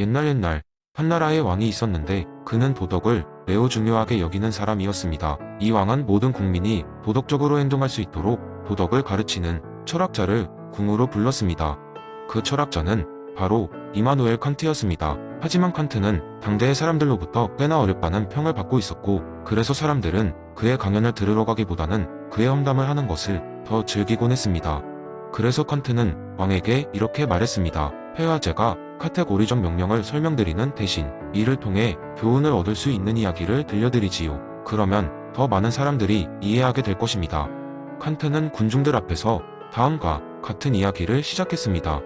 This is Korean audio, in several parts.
옛날 한나라에 왕이 있었는데 그는 도덕을 매우 중요하게 여기는 사람이었습니다. 이 왕은 모든 국민이 도덕적으로 행동할 수 있도록 도덕을 가르치는 철학자를 궁으로 불렀습니다. 그 철학자는 바로 이마누엘 칸트였습니다. 하지만 칸트는 당대의 사람들로부터 꽤나 어렵다는 평을 받고 있었고, 그래서 사람들은 그의 강연을 들으러 가기보다는 그의 험담을 하는 것을 더 즐기곤 했습니다. 그래서 칸트는 왕에게 이렇게 말했습니다. 폐하, 제가 카테고리적 명령을 설명드리는 대신 이를 통해 교훈을 얻을 수 있는 이야기를 들려드리지요. 그러면 더 많은 사람들이 이해하게 될 것입니다. 칸트는 군중들 앞에서 다음과 같은 이야기를 시작했습니다.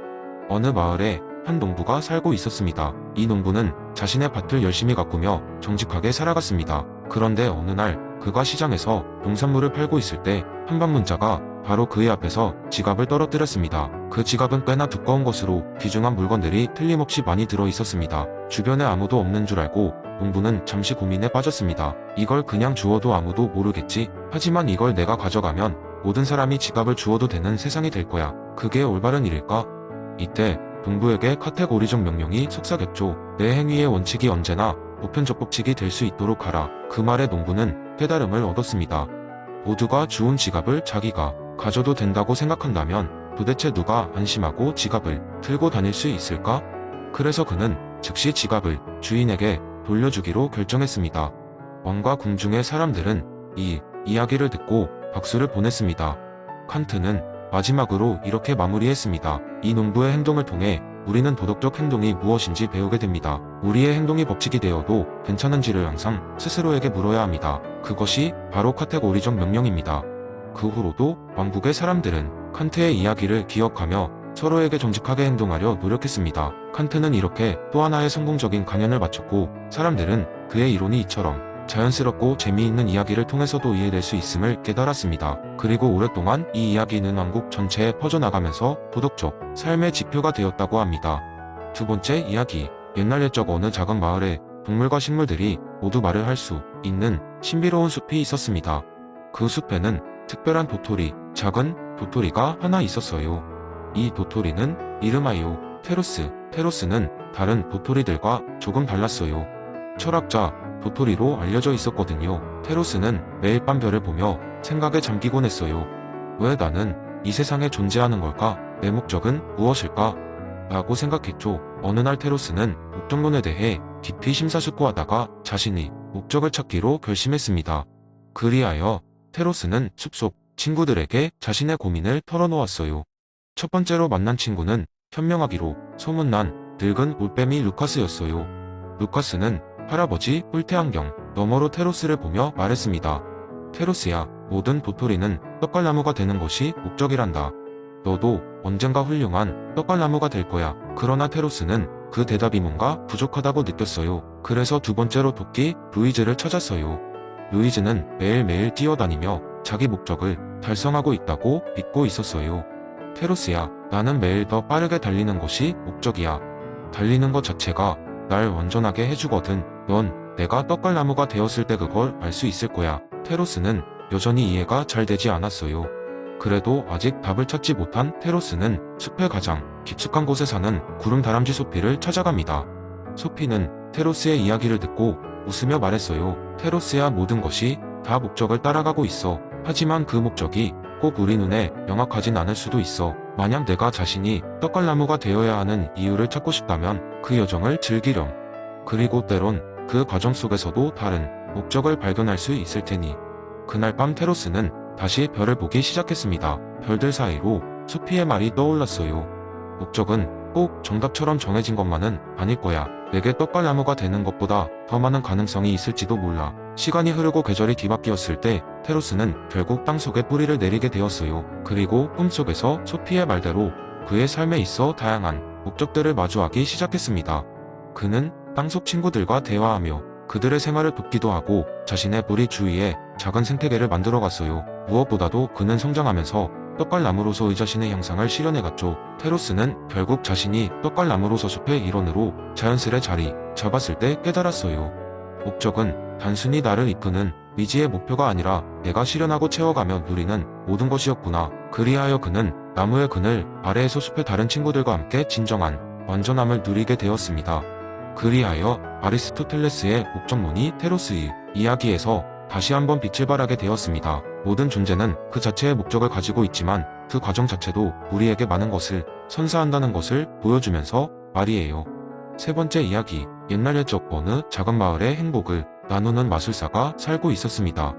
어느 마을에 한 농부가 살고 있었습니다. 이 농부는 자신의 밭을 열심히 가꾸며 정직하게 살아갔습니다. 그런데 어느 날 그가 시장에서 농산물을 팔고 있을 때 한 방문자가 바로 그의 앞에서 지갑을 떨어뜨렸습니다. 그 지갑은 꽤나 두꺼운 것으로 귀중한 물건들이 틀림없이 많이 들어 있었습니다. 주변에 아무도 없는 줄 알고 농부는 잠시 고민에 빠졌습니다. 이걸 그냥 주워도 아무도 모르겠지. 하지만 이걸 내가 가져가면 모든 사람이 지갑을 주워도 되는 세상이 될 거야. 그게 올바른 일일까? 이때 농부에게 카테고리적 명령이 속삭였죠. 내 행위의 원칙이 언제나 보편적 법칙이 될 수 있도록 하라. 그 말에 농부는 깨달음을 얻었습니다. 모두가 주운 지갑을 자기가 가져도 된다고 생각한다면 도대체 누가 안심하고 지갑을 들고 다닐 수 있을까? 그래서 그는 즉시 지갑을 주인에게 돌려주기로 결정했습니다. 왕과 궁중의 사람들은 이 이야기를 듣고 박수를 보냈습니다. 칸트는 마지막으로 이렇게 마무리했습니다. 이 농부의 행동을 통해 우리는 도덕적 행동이 무엇인지 배우게 됩니다. 우리의 행동이 법칙이 되어도 괜찮은지를 항상 스스로에게 물어야 합니다. 그것이 바로 카테고리적 명령입니다. 그 후로도 왕국의 사람들은 칸트의 이야기를 기억하며 서로에게 정직하게 행동하려 노력했습니다. 칸트는 이렇게 또 하나의 성공적인 강연을 마쳤고, 사람들은 그의 이론이 이처럼 자연스럽고 재미있는 이야기를 통해서도 이해될 수 있음을 깨달았습니다. 그리고 오랫동안 이 이야기는 왕국 전체에 퍼져나가면서 도덕적 삶의 지표가 되었다고 합니다. 두 번째 이야기. 옛날 옛적 어느 작은 마을에 동물과 식물들이 모두 말을 할 수 있는 신비로운 숲이 있었습니다. 그 숲에는 특별한 도토리, 작은 도토리가 하나 있었어요. 이 도토리는 이름하여 테로스. 테로스는 다른 도토리들과 조금 달랐어요. 철학자 도토리로 알려져 있었거든요. 테로스는 매일 밤 별을 보며 생각에 잠기곤 했어요. 왜 나는 이 세상에 존재하는 걸까? 내 목적은 무엇일까? 라고 생각했죠. 어느 날 테로스는 목적론에 대해 깊이 심사숙고하다가 자신이 목적을 찾기로 결심했습니다. 그리하여 테로스는 숲속 친구들에게 자신의 고민을 털어놓았어요. 첫 번째로 만난 친구는 현명하기로 소문난 늙은 올빼미 루카스였어요. 루카스는 할아버지 뿔테안경 너머로 테로스를 보며 말했습니다. 테로스야, 모든 도토리는 떡갈나무가 되는 것이 목적이란다. 너도 언젠가 훌륭한 떡갈나무가 될 거야. 그러나 테로스는 그 대답이 뭔가 부족하다고 느꼈어요. 그래서 두 번째로 토끼 루이즈를 찾았어요. 루이즈는 매일매일 뛰어다니며 자기 목적을 달성하고 있다고 믿고 있었어요. 테로스야, 나는 매일 더 빠르게 달리는 것이 목적이야. 달리는 것 자체가 날 완전하게 해주거든. 넌 내가 떡갈나무가 되었을 때 그걸 알 수 있을 거야. 테로스는 여전히 이해가 잘 되지 않았어요. 그래도 아직 답을 찾지 못한 테로스는 숲의 가장 깊숙한 곳에 사는 구름다람쥐 소피를 찾아갑니다. 소피는 테로스의 이야기를 듣고 웃으며 말했어요. 테로스야, 모든 것이 다 목적을 따라가고 있어. 하지만 그 목적이 꼭 우리 눈에 명확하진 않을 수도 있어. 만약 내가 자신이 떡갈나무가 되어야 하는 이유를 찾고 싶다면 그 여정을 즐기렴. 그리고 때론 그 과정 속에서도 다른 목적을 발견할 수 있을 테니. 그날 밤 테로스는 다시 별을 보기 시작했습니다. 별들 사이로 소피의 말이 떠올랐어요. 목적은 꼭 정답처럼 정해진 것만은 아닐 거야. 내게 떡갈나무가 되는 것보다 더 많은 가능성이 있을지도 몰라. 시간이 흐르고 계절이 뒤바뀌었을 때 테로스는 결국 땅속에 뿌리를 내리게 되었어요. 그리고 꿈속에서 소피의 말대로 그의 삶에 있어 다양한 목적들을 마주하기 시작했습니다. 그는 땅속 친구들과 대화하며 그들의 생활을 돕기도 하고 자신의 뿌리 주위에 작은 생태계를 만들어갔어요. 무엇보다도 그는 성장하면서 떡갈나무로서 자신의 형상을 실현해갔죠. 테로스는 결국 자신이 떡갈나무로서 숲의 일원으로 자연스레 자리 잡았을 때 깨달았어요. 목적은 단순히 나를 이끄는 미지의 목표가 아니라 내가 실현하고 채워가며 누리는 모든 것이었구나. 그리하여 그는 나무의 그늘 아래에서 숲의 다른 친구들과 함께 진정한 완전함을 누리게 되었습니다. 그리하여 아리스토텔레스의 목적론이 테로스의 이야기에서 다시 한번 빛을 발하게 되었습니다. 모든 존재는 그 자체의 목적을 가지고 있지만 그 과정 자체도 우리에게 많은 것을 선사한다는 것을 보여주면서 말이에요. 세 번째 이야기. 옛날 옛적 어느 작은 마을에 행복을 나누는 마술사가 살고 있었습니다.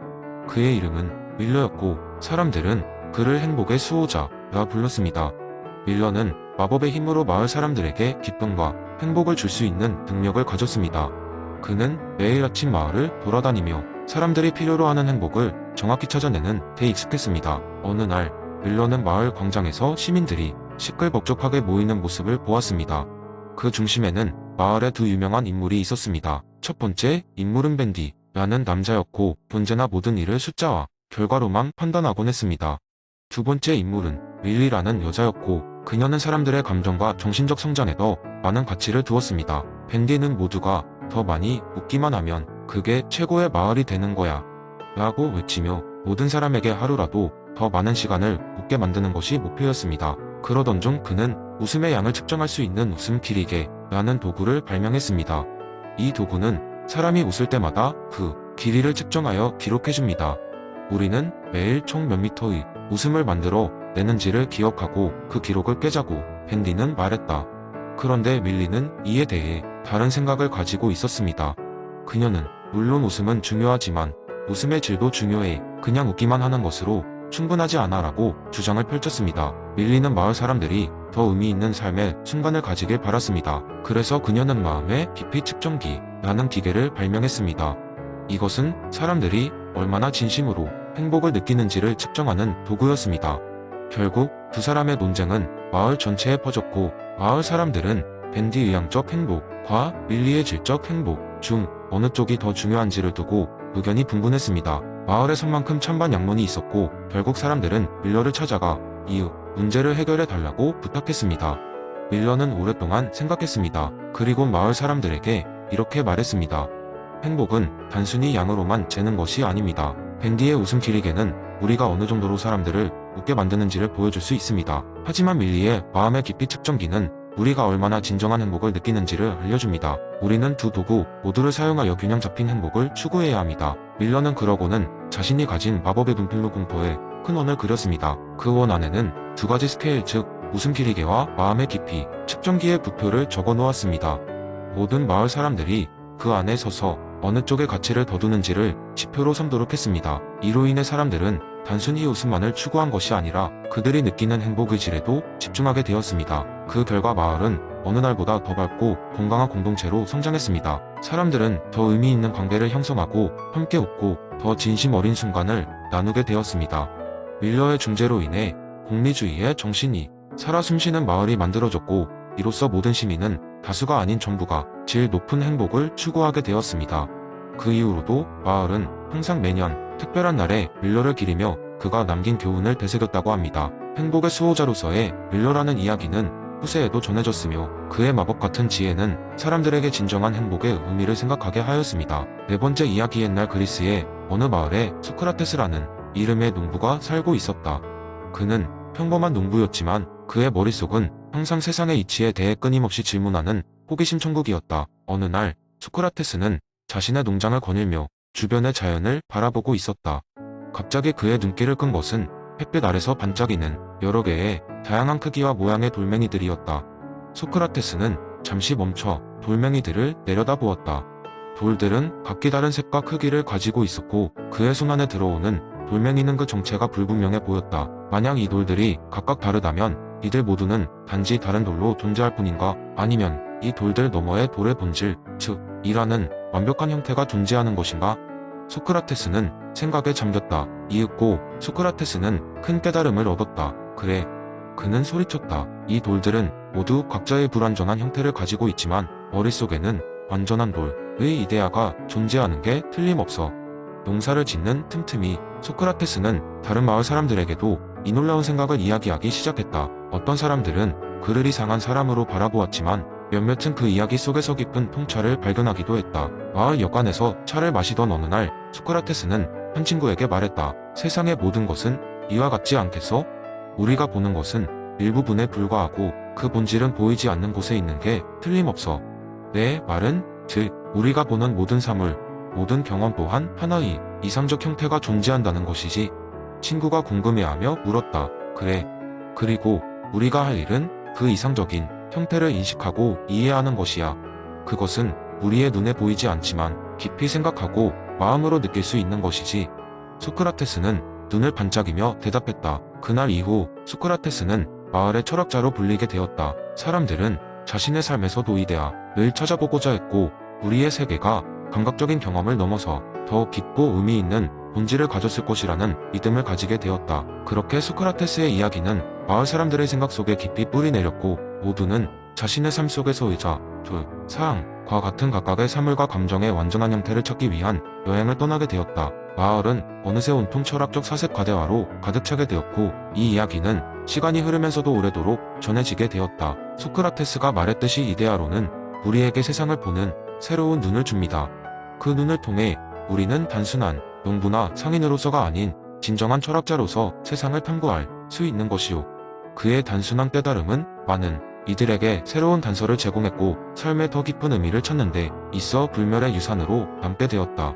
그의 이름은 밀러였고 사람들은 그를 행복의 수호자라 불렀습니다. 밀러는 마법의 힘으로 마을 사람들에게 기쁨과 행복을 줄 수 있는 능력을 가졌습니다. 그는 매일 아침 마을을 돌아다니며 사람들이 필요로 하는 행복을 정확히 찾아내는 데 익숙했습니다. 어느 날 밀러는 마을 광장에서 시민들이 시끌벅적하게 모이는 모습을 보았습니다. 그 중심에는 마을의 두 유명한 인물이 있었습니다. 첫 번째 인물은 밴디라는 남자였고 언제나 모든 일을 숫자와 결과로만 판단하곤 했습니다. 두 번째 인물은 윌리라는 여자였고 그녀는 사람들의 감정과 정신적 성장에 더 많은 가치를 두었습니다. 밴디는 모두가 더 많이 웃기만 하면 그게 최고의 마을이 되는 거야 라고 외치며 모든 사람에게 하루라도 더 많은 시간을 웃게 만드는 것이 목표였습니다. 그러던 중 그는 웃음의 양을 측정할 수 있는 웃음 길이계라는 도구를 발명했습니다. 이 도구는 사람이 웃을 때마다 그 길이를 측정하여 기록해줍니다. 우리는 매일 총 몇 미터의 웃음을 만들어 내는지를 기억하고 그 기록을 깨자고 밴디는 말했다. 그런데 밀리는 이에 대해 다른 생각을 가지고 있었습니다. 그녀는 물론 웃음은 중요하지만 웃음의 질도 중요해. 그냥 웃기만 하는 것으로 충분하지 않아 라고 주장을 펼쳤습니다. 밀리는 마을 사람들이 더 의미 있는 삶의 순간을 가지길 바랐습니다. 그래서 그녀는 마음의 깊이 측정기라는 기계를 발명했습니다. 이것은 사람들이 얼마나 진심으로 행복을 느끼는지를 측정하는 도구였습니다. 결국 두 사람의 논쟁은 마을 전체에 퍼졌고 마을 사람들은 밴디의 양적 행복과 밀리의 질적 행복 중 어느 쪽이 더 중요한지를 두고 의견이 분분했습니다. 마을에 성만큼 찬반양론이 있었고 결국 사람들은 밀러를 찾아가 이유, 문제를 해결해 달라고 부탁했습니다. 밀러는 오랫동안 생각했습니다. 그리고 마을 사람들에게 이렇게 말했습니다. 행복은 단순히 양으로만 재는 것이 아닙니다. 밴디의 웃음 길이계는 우리가 어느 정도로 사람들을 웃게 만드는지를 보여줄 수 있습니다. 하지만 밀리의 마음의 깊이 측정기는 우리가 얼마나 진정한 행복을 느끼는지를 알려줍니다. 우리는 두 도구 모두를 사용하여 균형 잡힌 행복을 추구해야 합니다. 밀러는 그러고는 자신이 가진 마법의 분필로 공포에 큰 원을 그렸습니다. 그 원 안에는 두 가지 스케일 즉 웃음 길이계와 마음의 깊이 측정기의 부표를 적어 놓았습니다. 모든 마을 사람들이 그 안에 서서 어느 쪽에 가치를 더 두는지를 지표로 삼도록 했습니다. 이로 인해 사람들은 단순히 웃음만을 추구한 것이 아니라 그들이 느끼는 행복의 질에도 집중하게 되었습니다. 그 결과 마을은 어느 날보다 더 밝고 건강한 공동체로 성장했습니다. 사람들은 더 의미 있는 관계를 형성하고 함께 웃고 더 진심 어린 순간을 나누게 되었습니다. 밀러의 중재로 인해 공리주의의 정신이 살아 숨쉬는 마을이 만들어졌고 이로써 모든 시민은 다수가 아닌 전부가 질 높은 행복을 추구하게 되었습니다. 그 이후로도 마을은 항상 매년 특별한 날에 밀러를 기리며 그가 남긴 교훈을 되새겼다고 합니다. 행복의 수호자로서의 밀러라는 이야기는 후세에도 전해졌으며 그의 마법 같은 지혜는 사람들에게 진정한 행복의 의미를 생각하게 하였습니다. 네 번째 이야기. 옛날 그리스의 어느 마을에 소크라테스라는 이름의 농부가 살고 있었다. 그는 평범한 농부였지만 그의 머릿속은 항상 세상의 이치에 대해 끊임없이 질문하는 호기심 천국이었다. 어느 날 소크라테스는 자신의 농장을 거닐며 주변의 자연을 바라보고 있었다. 갑자기 그의 눈길을 끈 것은 햇빛 아래서 반짝이는 여러 개의 다양한 크기와 모양의 돌멩이들이었다. 소크라테스는 잠시 멈춰 돌멩이들을 내려다보았다. 돌들은 각기 다른 색과 크기를 가지고 있었고 그의 손 안에 들어오는 돌멩이는 그 정체가 불분명해 보였다. 만약 이 돌들이 각각 다르다면 이들 모두는 단지 다른 돌로 존재할 뿐인가? 아니면 이 돌들 너머의 돌의 본질, 즉 이라는 완벽한 형태가 존재하는 것인가? 소크라테스는 생각에 잠겼다. 이윽고 소크라테스는 큰 깨달음을 얻었다. 그래. 그는 소리쳤다. 이 돌들은 모두 각자의 불완전한 형태를 가지고 있지만 머릿속에는 완전한 돌의 이데아가 존재하는 게 틀림없어. 농사를 짓는 틈틈이 소크라테스는 다른 마을 사람들에게도 이 놀라운 생각을 이야기하기 시작했다. 어떤 사람들은 그를 이상한 사람으로 바라보았지만 몇몇은 그 이야기 속에서 깊은 통찰을 발견하기도 했다. 마을 여관에서 차를 마시던 어느 날 소크라테스는 한 친구에게 말했다. 세상의 모든 것은 이와 같지 않겠어? 우리가 보는 것은 일부분에 불과하고 그 본질은 보이지 않는 곳에 있는 게 틀림없어. 내 말은 즉 우리가 보는 모든 사물, 모든 경험 또한 하나의 이상적 형태가 존재한다는 것이지. 친구가 궁금해하며 물었다. 그래. 그리고 우리가 할 일은 그 이상적인 형태를 인식하고 이해하는 것이야. 그것은 우리의 눈에 보이지 않지만 깊이 생각하고 마음으로 느낄 수 있는 것이지. 소크라테스는 눈을 반짝이며 대답했다. 그날 이후 소크라테스는 마을의 철학자로 불리게 되었다. 사람들은 자신의 삶에서도 이데아를 찾아보고자 했고 우리의 세계가 감각적인 경험을 넘어서 더 깊고 의미 있는 본질을 가졌을 것이라는 믿음을 가지게 되었다. 그렇게 소크라테스의 이야기는 마을 사람들의 생각 속에 깊이 뿌리 내렸고 모두는 자신의 삶 속에서 의자, 둘, 사랑과 같은 각각의 사물과 감정의 완전한 형태를 찾기 위한 여행을 떠나게 되었다. 마을은 어느새 온통 철학적 사색과대화로 가득 차게 되었고 이 이야기는 시간이 흐르면서도 오래도록 전해지게 되었다. 소크라테스가 말했듯이 이데아로는 우리에게 세상을 보는 새로운 눈을 줍니다. 그 눈을 통해 우리는 단순한 농부나 상인으로서가 아닌 진정한 철학자로서 세상을 탐구할 수 있는 것이요. 그의 단순한 깨달음은 많은 이들에게 새로운 단서를 제공했고 삶의 더 깊은 의미를 찾는 데 있어 불멸의 유산으로 남게 되었다.